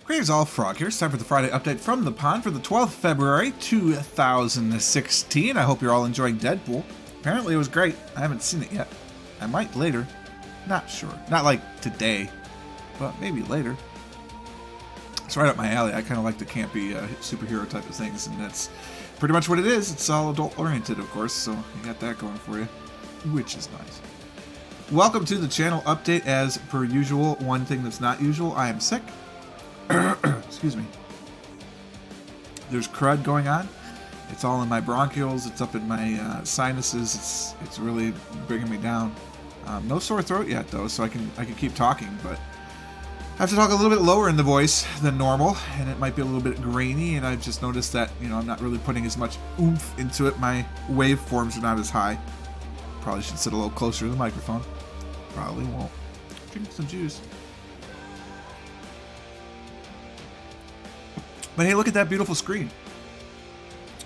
Greetings all, Frog here. It's time for the Friday update from the pond for the 12th February 2016. I hope you're all enjoying Deadpool. Apparently it was great. I haven't seen it yet. I might later. Not sure. Not like today, but maybe later. It's right up my alley. I kind of like the campy superhero type of things, and that's pretty much what it is. It's all adult-oriented, of course, so you got that going for you, which is nice. Welcome to the channel update as per usual. One thing that's not usual, I am sick. Excuse me. There's crud going on. It's all in my bronchioles. It's up in my sinuses. It's really bringing me down. No sore throat yet though, so I can keep talking, but I have to talk a little bit lower in the voice than normal, and it might be a little bit grainy. And I've just noticed that I'm not really putting as much oomph into it. My waveforms are not as high. Probably should sit a little closer to the microphone. Probably won't. Drink some juice. But hey, look at that beautiful screen.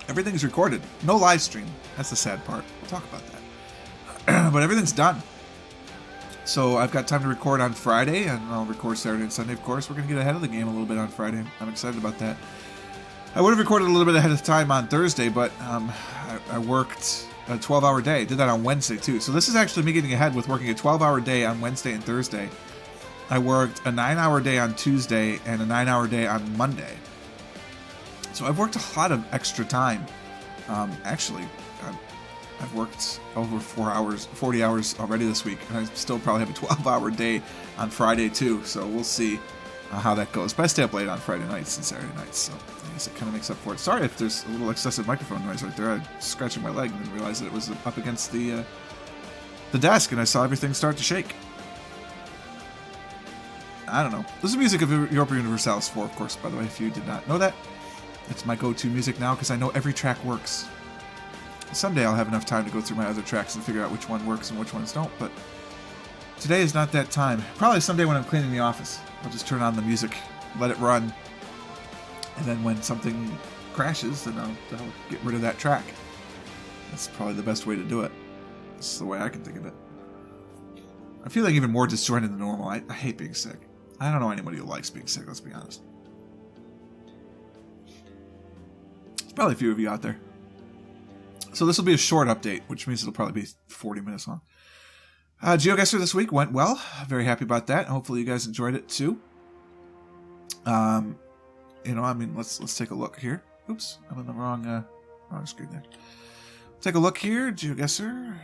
Everything's recorded. No live stream. That's the sad part. We'll talk about that. But everything's done. So I've got time to record on Friday, and I'll record Saturday and Sunday, of course. We're going to get ahead of the game a little bit on Friday. I'm excited about that. I would have recorded a little bit ahead of time on Thursday, but I worked a 12-hour day. Did that on Wednesday, too. So this is actually me getting ahead with working a 12-hour day on Wednesday and Thursday. I worked a 9-hour day on Tuesday and a 9-hour day on Monday. So I've worked a lot of extra time. Actually, I've worked over 40 hours already this week, and I still probably have a 12-hour day on Friday too. So we'll see how that goes. But I stay up late on Friday nights and Saturday nights, so I guess it kind of makes up for it. Sorry if there's a little excessive microphone noise right there. I was scratching my leg and then realized that it was up against the desk, and I saw everything start to shake. I don't know. This is music of Europa Universalis 4, of course, by the way, if you did not know that. It's my go-to music now because I know every track works. Someday I'll have enough time to go through my other tracks and figure out which one works and which ones don't, but today is not that time. Probably someday when I'm cleaning the office, I'll just turn on the music, let it run, and then when something crashes, then I'll get rid of that track. That's probably the best way to do it. This is the way I can think of it. I'm feeling even more disjointed than normal. I hate being sick. I don't know anybody who likes being sick, let's be honest. Probably a few of you out there. So this will be a short update, which means it'll probably be 40 minutes long. GeoGuessr this week went well. Very happy about that. Hopefully you guys enjoyed it too. Let's take a look here. Oops, I'm on the wrong screen there. Take a look here, GeoGuessr.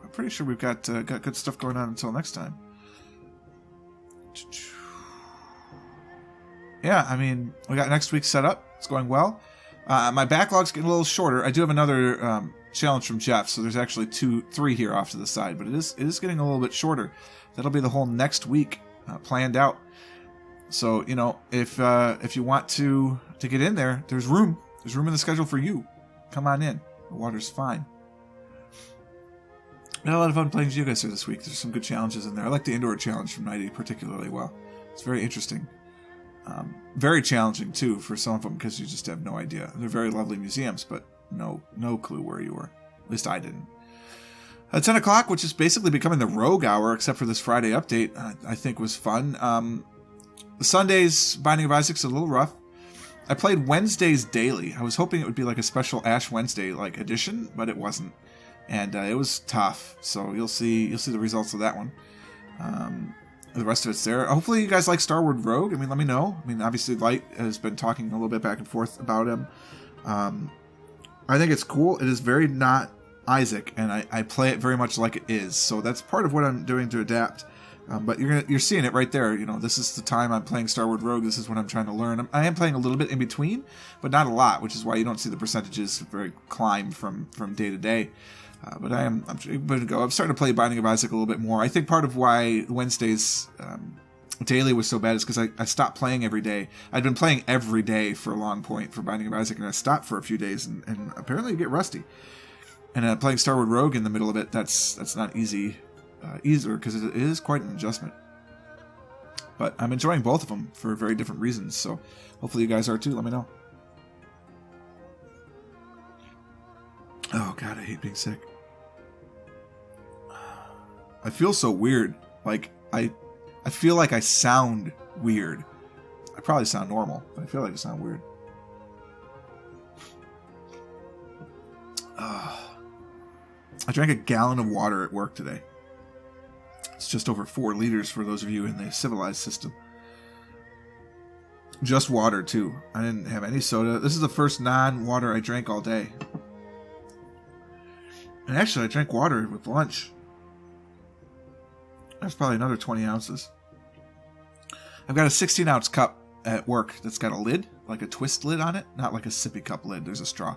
I'm pretty sure we've got good stuff going on until next time. Yeah, I mean, we got next week set up. It's going well. My backlog's getting a little shorter. I do have another challenge from Jeff, so there's actually 3 here off to the side, but it is getting a little bit shorter. That'll be the whole next week planned out. So if you want to get in there, there's room. There's room in the schedule for you. Come on in. The water's fine. I had a lot of fun playing GeoGuessr this week. There's some good challenges in there. I like the indoor challenge from 90 particularly well. It's very interesting. Very challenging too for some of them because you just have no idea. They're very lovely museums, but no clue where you were. At least I didn't. At 10 o'clock, which is basically becoming the rogue hour, except for this Friday update, I think was fun. Sunday's Binding of Isaac's a little rough. I played Wednesdays daily. I was hoping it would be like a special Ash Wednesday like edition, but it wasn't, and it was tough. So you'll see the results of that one. The rest of it's there. Hopefully you guys like Starward Rogue. I mean, let me know. I mean, obviously Light has been talking a little bit back and forth about him. I think it's cool. It is very not Isaac, and I play it very much like it is. So that's part of what I'm doing to adapt. But you're seeing it right there. This is the time I'm playing Starward Rogue. This is what I'm trying to learn. I am playing a little bit in between, but not a lot, which is why you don't see the percentages very climb from day to day. But I'm going to go. I'm starting to play Binding of Isaac a little bit more. I think part of why Wednesday's daily was so bad is because I stopped playing every day. I'd been playing every day for a long point for Binding of Isaac, and I stopped for a few days, and apparently you get rusty. And playing Starward Rogue in the middle of it, that's not easy either, because it is quite an adjustment. But I'm enjoying both of them for very different reasons, so hopefully you guys are too. Let me know. Oh god, I hate being sick. I feel so weird. Like I feel like I sound weird. I probably sound normal, but I feel like I sound weird. I drank a gallon of water at work today. It's just over 4 liters for those of you in the civilized system. Just water, too. I didn't have any soda. This is the first non-water I drank all day. And actually, I drank water with lunch. That's probably another 20 ounces. I've got a 16-ounce cup at work that's got a lid, like a twist lid on it. Not like a sippy cup lid. There's a straw.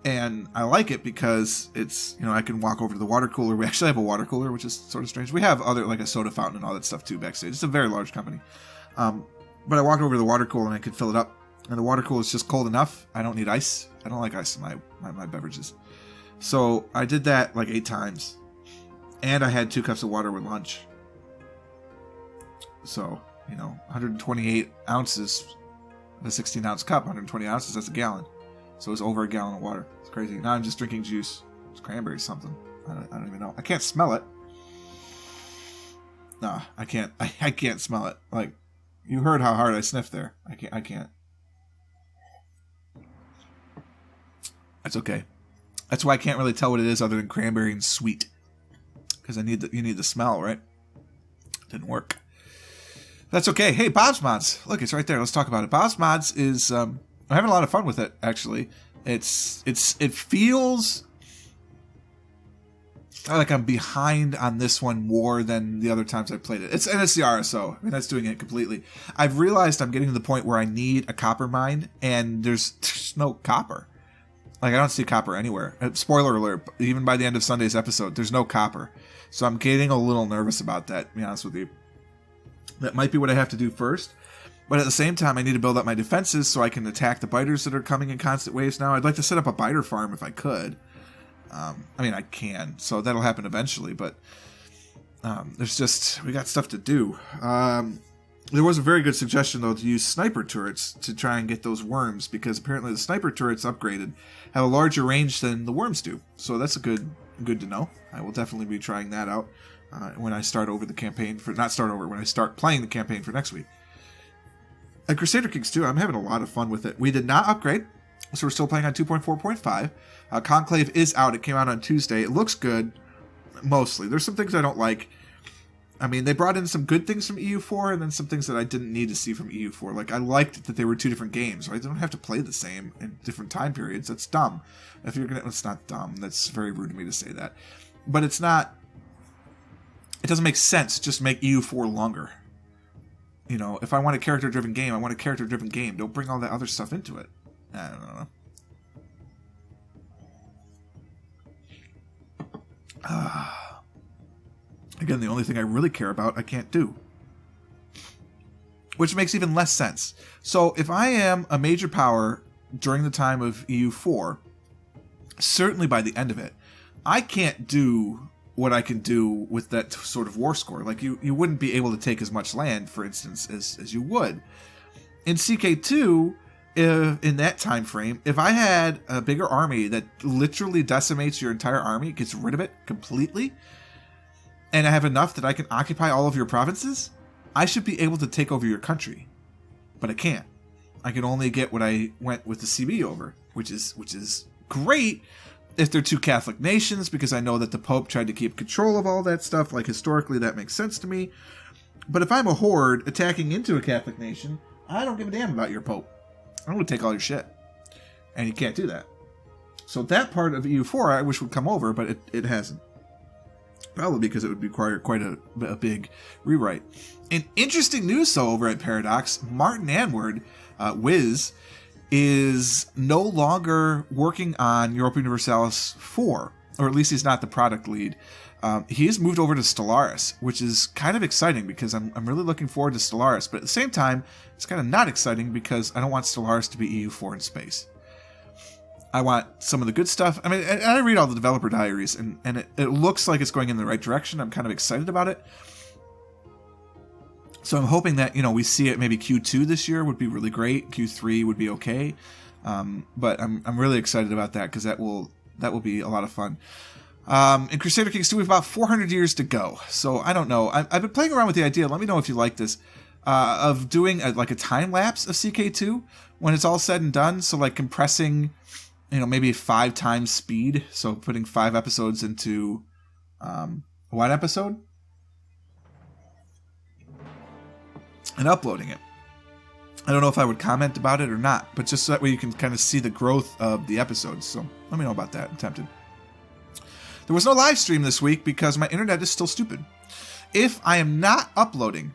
And I like it because it's, I can walk over to the water cooler. We actually have a water cooler, which is sort of strange. We have other, like a soda fountain and all that stuff too backstage. It's a very large company. But I walked over to the water cooler and I could fill it up. And the water cooler is just cold enough. I don't need ice. I don't like ice in my beverages. So I did that like 8 times. And I had 2 cups of water with lunch. So, 128 ounces, the 16-ounce cup, 120 ounces, that's a gallon. So it's over a gallon of water. It's crazy. Now I'm just drinking juice. It's cranberry something. I don't even know. I can't smell it. Nah, I can't. I can't smell it. Like, you heard how hard I sniffed there. I can't. That's okay. That's why I can't really tell what it is other than cranberry and sweet. Because you need the smell, right? Didn't work. That's okay. Hey, Bob's Mods. Look, it's right there. Let's talk about it. Bob's Mods is... I'm having a lot of fun with it, actually. It feels like I'm behind on this one more than the other times I played it. It's the RSO. I mean, that's doing it completely. I've realized I'm getting to the point where I need a copper mine, and there's no copper. Like, I don't see copper anywhere. Spoiler alert, even by the end of Sunday's episode, there's no copper. So I'm getting a little nervous about that, to be honest with you. That might be what I have to do first. But at the same time, I need to build up my defenses so I can attack the biters that are coming in constant waves now. I'd like to set up a biter farm if I could. I can, so that'll happen eventually, but we got stuff to do. There was a very good suggestion, though, to use sniper turrets to try and get those worms, because apparently the sniper turrets upgraded have a larger range than the worms do. So that's good to know. I will definitely be trying that out when I start over the campaign when I start playing the campaign for next week. And Crusader Kings 2, I'm having a lot of fun with it. We did not upgrade, so we're still playing on 2.4.5. Conclave is out. It came out on Tuesday. It looks good, mostly. There's some things I don't like. I mean, they brought in some good things from EU4, and then some things that I didn't need to see from EU4. Like, I liked that they were 2 different games, right? They don't have to play the same in different time periods. That's dumb. It's not dumb. That's very rude of me to say that. But it doesn't make sense just to make EU4 longer. If I want a character-driven game, I want a character-driven game. Don't bring all that other stuff into it. I don't know. Again, the only thing I really care about, I can't do. Which makes even less sense. So, if I am a major power during the time of EU4, certainly by the end of it, I can't do what I can do with that sort of war score. Like, you wouldn't be able to take as much land, for instance, as you would. In CK2, in that time frame, if I had a bigger army that literally decimates your entire army, gets rid of it completely, and I have enough that I can occupy all of your provinces, I should be able to take over your country. But I can't. I can only get what I went with the CB over, which is great if they're 2 Catholic nations, because I know that the Pope tried to keep control of all that stuff. Like, historically, that makes sense to me. But if I'm a horde attacking into a Catholic nation, I don't give a damn about your Pope. I'm going to take all your shit. And you can't do that. So that part of EU4 I wish would come over, but it hasn't. Probably because it would require quite a big rewrite. In interesting news, though, over at Paradox, Martin Anward, Wiz, is no longer working on Europa Universalis 4, or at least he's not the product lead. He has moved over to Stellaris, which is kind of exciting because I'm really looking forward to Stellaris, but at the same time, it's kind of not exciting because I don't want Stellaris to be EU4 in space. I want some of the good stuff. I mean, and I read all the developer diaries, and it looks like it's going in the right direction. I'm kind of excited about it. So I'm hoping that, we see it maybe Q2 this year would be really great. Q3 would be okay. But I'm really excited about that because that will be a lot of fun. In Crusader Kings 2, we have about 400 years to go. So I don't know. I've been playing around with the idea. Let me know if you like this. of doing like a time lapse of CK2 when it's all said and done. So like compressing, maybe 5 times speed. So putting 5 episodes into 1 episode and uploading it. I don't know if I would comment about it or not, but just so that way you can kind of see the growth of the episodes. So let me know about that. I'm tempted. There was no live stream this week because my internet is still stupid. If I am not uploading,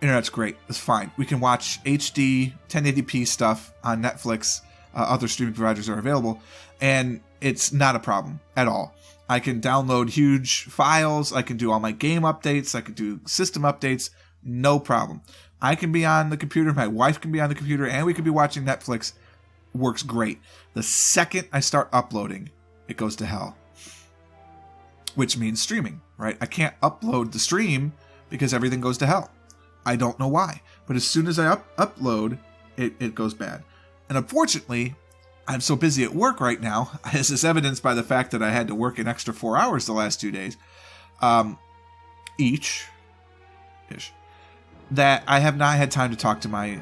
internet's great. It's fine. We can watch HD 1080p stuff on Netflix. Other streaming providers are available, and it's not a problem at all. I can download huge files. I can do all my game updates. I can do system updates. No problem. I can be on the computer. My wife can be on the computer, and we can be watching Netflix. Works great. The second I start uploading, it goes to hell. Which means streaming, right? I can't upload the stream because everything goes to hell. I don't know why. But as soon as I upload, it goes bad. And unfortunately, I'm so busy at work right now, as is evidenced by the fact that I had to work an extra 4 hours the last 2 days, ish, that I have not had time to talk to my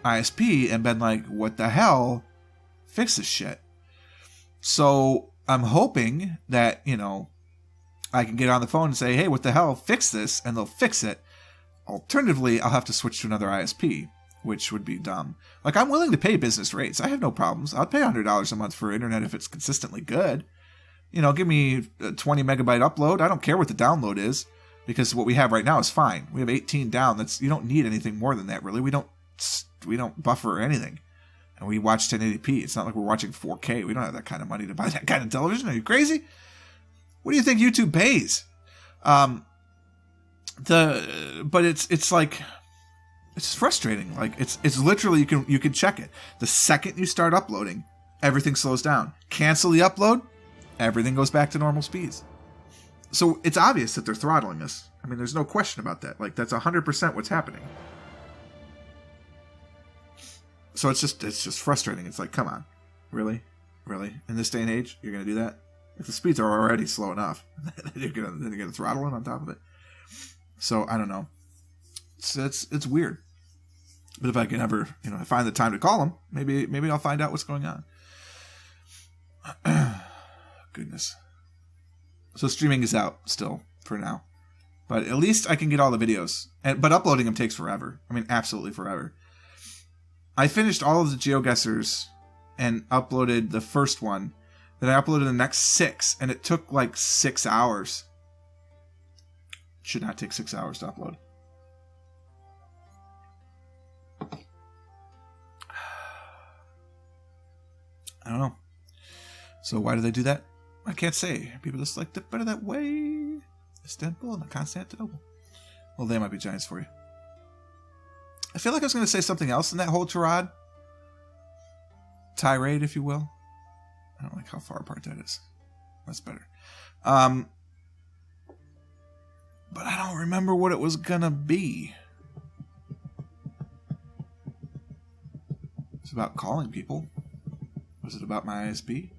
ISP and been like, what the hell? Fix this shit. So I'm hoping that, I can get on the phone and say, hey, what the hell? Fix this, and they'll fix it. Alternatively, I'll have to switch to another ISP, which would be dumb. Like, I'm willing to pay business rates. I have no problems. I'll pay $100 a month for internet if it's consistently good. Give me a 20 megabyte upload. I don't care what the download is, because what we have right now is fine. We have 18 down. You don't need anything more than that, really. We don't buffer anything. And we watch 1080p. It's not like we're watching 4K. We don't have that kind of money to buy that kind of television. Are you crazy? What do you think YouTube pays? But it's like, it's frustrating. Like it's literally, you can check it. The second you start uploading, everything slows down. Cancel the upload, everything goes back to normal speeds. So it's obvious that they're throttling us. I mean, there's no question about that. Like, that's 100% what's happening. So it's just frustrating. It's like, come on, really? In this day and age, you're gonna do that? If the speeds are already slow enough, then you're gonna throttle it on top of it. So I don't know. It's weird. But if I can ever, find the time to call them, maybe I'll find out what's going on. Goodness. So streaming is out still for now, but at least I can get all the videos. But uploading them takes forever. I mean, absolutely forever. I finished all of the GeoGuessrs and uploaded the first one. Then I uploaded the next 6, and it took like 6 hours. It should not take 6 hours to upload. I don't know. So why do they do that? I can't say. People just like it better that way. Istanbul and Constantinople. Well, they might be giants for you. I feel like I was going to say something else in that whole tirade, if you will. I don't like how far apart that is. That's better. But I don't remember what it was going to be. It's about calling people. Was it about my ISP?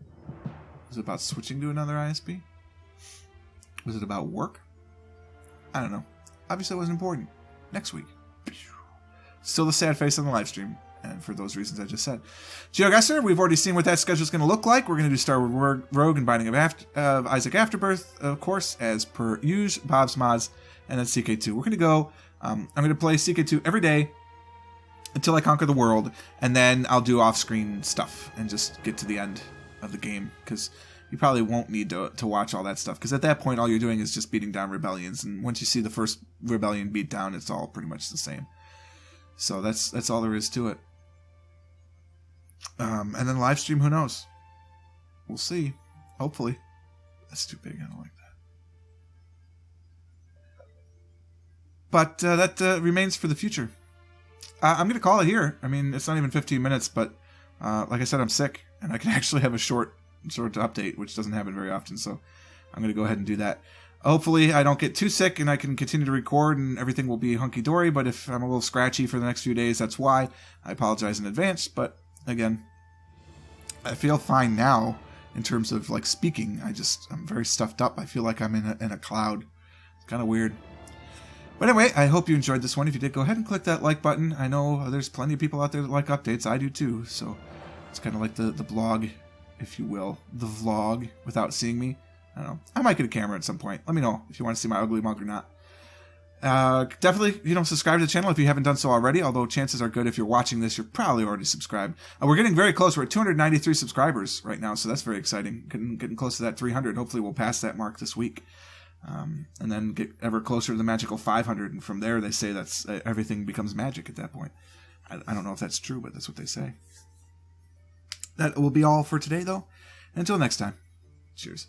Was it about switching to another ISP? Was it about work? I don't know. Obviously it wasn't important. Next week. Still the sad face on the live stream. And for those reasons I just said. GeoGuessr, we've already seen what that schedule is going to look like. We're going to do Star Wars Rogue and Binding of Isaac Afterbirth, of course, as per usual, Bob's Mods, and then CK2. We're going to go, I'm going to play CK2 every day until I conquer the world, and then I'll do off-screen stuff and just get to the end of the game, because you probably won't need to watch all that stuff, because at that point all you're doing is just beating down rebellions, and once you see the first rebellion beat down, it's all pretty much the same. So that's all there is to it. And then live stream, who knows? We'll see. Hopefully. That's too big, I don't like that. But that remains for the future. I'm going to call it here. I mean, it's not even 15 minutes, but like I said, I'm sick, and I can actually have a short update, which doesn't happen very often, so I'm going to go ahead and do that. Hopefully I don't get too sick and I can continue to record and everything will be hunky-dory, but if I'm a little scratchy for the next few days, that's why. I apologize in advance, but again, I feel fine now in terms of like speaking. I'm very stuffed up. I feel like I'm in a cloud. It's kind of weird. But anyway, I hope you enjoyed this one. If you did, go ahead and click that like button. I know there's plenty of people out there that like updates. I do too. So it's kind of like the blog, if you will. The vlog without seeing me. I don't know. I might get a camera at some point. Let me know if you want to see my ugly mug or not. Definitely, subscribe to the channel if you haven't done so already, although chances are good if you're watching this, you're probably already subscribed. We're getting very close. We're at 293 subscribers right now, so that's very exciting. Getting close to that 300. Hopefully we'll pass that mark this week. And then get ever closer to the magical 500, and from there they say that's everything becomes magic at that point. I don't know if that's true, but that's what they say. That will be all for today, though. Until next time, cheers.